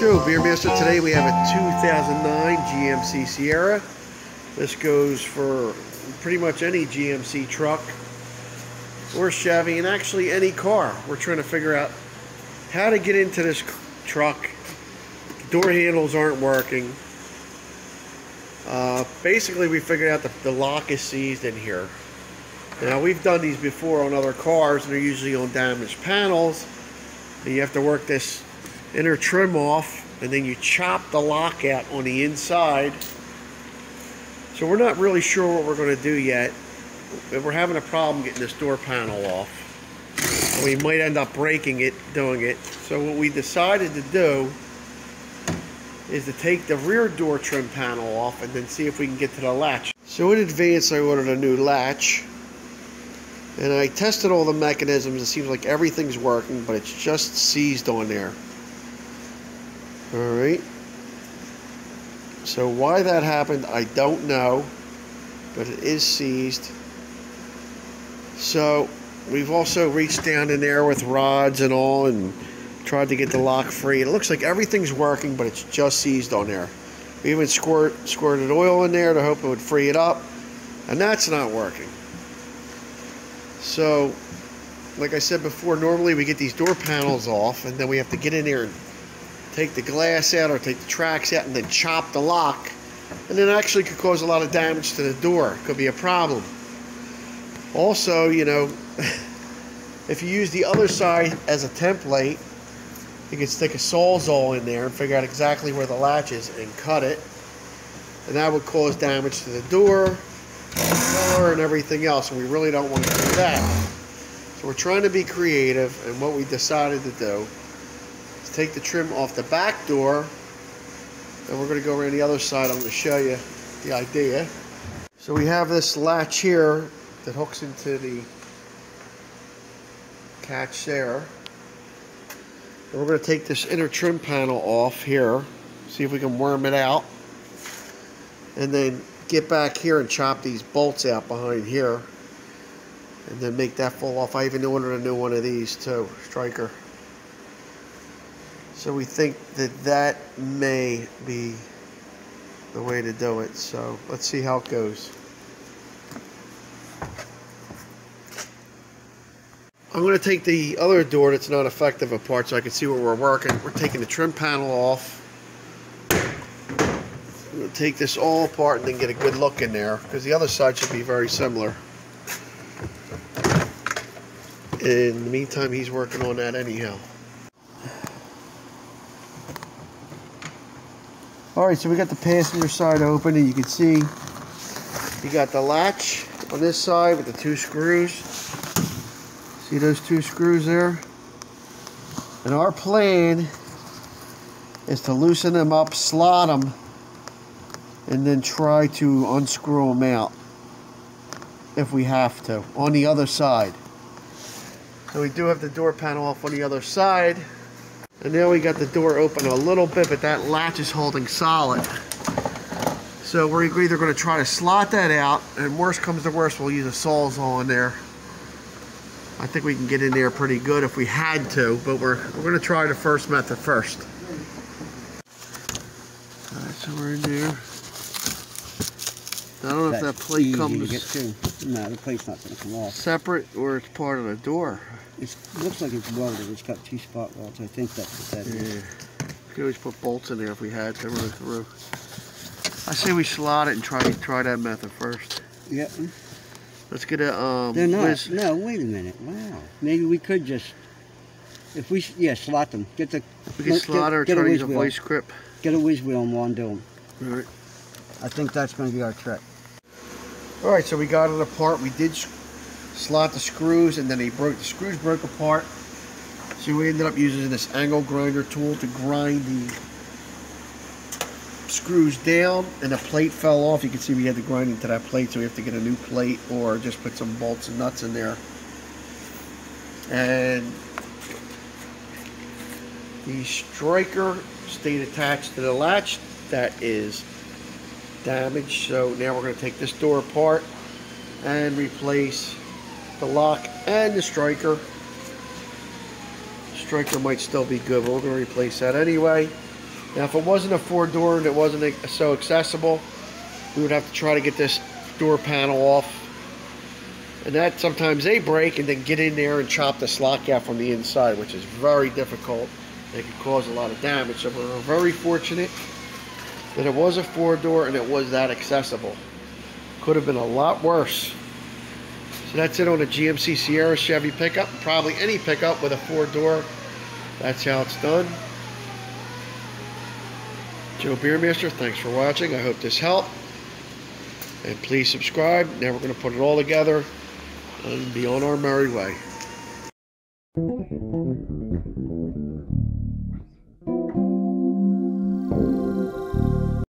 Joe, Beermaster. Today we have a 2009 GMC Sierra. This goes for pretty much any GMC truck or Chevy, and actually any car. We're trying to figure out how to get into this truck. Door handles aren't working. Basically we figured out the lock is seized in here. Now we've done these before on other cars, and they're usually on damaged panels. And you have to work this inner trim off, and then you chop the lock out on the inside. So we're not really sure what we're going to do yet. We're having a problem getting this door panel off. And we might end up breaking it doing it. So what we decided to do is to take the rear door trim panel off and then see if we can get to the latch. So in advance I ordered a new latch, and I tested all the mechanisms. It seems like everything's working, but it's just seized on there. Alright, so why that happened I don't know, but it is seized. So we've also reached down in there with rods and all and tried to get the lock free. It looks like everything's working, but it's just seized on there. We even squirted oil in there to hope it would free it up, and that's not working. So like I said before, normally we get these door panels off, and then we have to get in there and take the glass out or take the tracks out and then chop the lock, and it actually could cause a lot of damage to the door. It could be a problem. Also, you know, if you use the other side as a template, you can stick a Sawzall in there and figure out exactly where the latch is and cut it, and that would cause damage to the door, the color, and everything else, and we really don't want to do that. So we're trying to be creative, and what we decided to do, take the trim off the back door, and we're going to go around the other side. I'm going to show you the idea. So we have this latch here that hooks into the catch there, and we're going to take this inner trim panel off here, see if we can worm it out, and then get back here and chop these bolts out behind here, and then make that fall off. I even ordered a new one of these too, striker. So we think that that may be the way to do it. So let's see how it goes. I'm going to take the other door that's not effective apart so I can see where we're working. We're taking the trim panel off. I'm going to take this all apart and then get a good look in there, because the other side should be very similar. In the meantime, he's working on that anyhow. Alright, so we got the passenger side open, and you can see you got the latch on this side with the two screws. See those two screws there? And our plan is to loosen them up, slot them, and then try to unscrew them out if we have to on the other side. So we do have the door panel off on the other side. And now we got the door open a little bit, but that latch is holding solid. So we're either going to try to slot that out, and worst comes to worst, we'll use a Sawzall in there. I think we can get in there pretty good if we had to, but we're going to try the first method first. Alright, so we're in there. I don't know if that plate comes... No, the plate's not going to come off. Separate, or it's part of the door. It looks like it's welded. It's got two spot welds. I think that's what that is. Yeah. We could always put bolts in there if we had to run through. I say we slot it and try that method first. Yeah. Let's get a They're not. No, wait a minute. Wow. Maybe we could just, if we slot them. Get the. We can slot or try to use a vice grip. Get a whiz wheel and undo them. All right. I think that's going to be our trick. All right, so we got it apart. We did slot the screws, and then the screws broke apart. So we ended up using this angle grinder tool to grind the screws down, and the plate fell off. You can see we had to grind into that plate, so we have to get a new plate or just put some bolts and nuts in there. And the striker stayed attached to the latch. That is damaged, so now we're going to take this door apart and replace the lock and the striker. Striker might still be good, but we're going to replace that anyway. Now, if it wasn't a 4-door and it wasn't so accessible, we would have to try to get this door panel off. And that sometimes they break and then get in there and chop the slot out from the inside, which is very difficult. It could cause a lot of damage. So we're very fortunate that it was a 4-door and it was that accessible. Could have been a lot worse. So that's it on a GMC Sierra Chevy pickup. Probably any pickup with a 4-door. That's how it's done. Joe Beermaster, thanks for watching. I hope this helped. And please subscribe. Now we're going to put it all together and be on our merry way.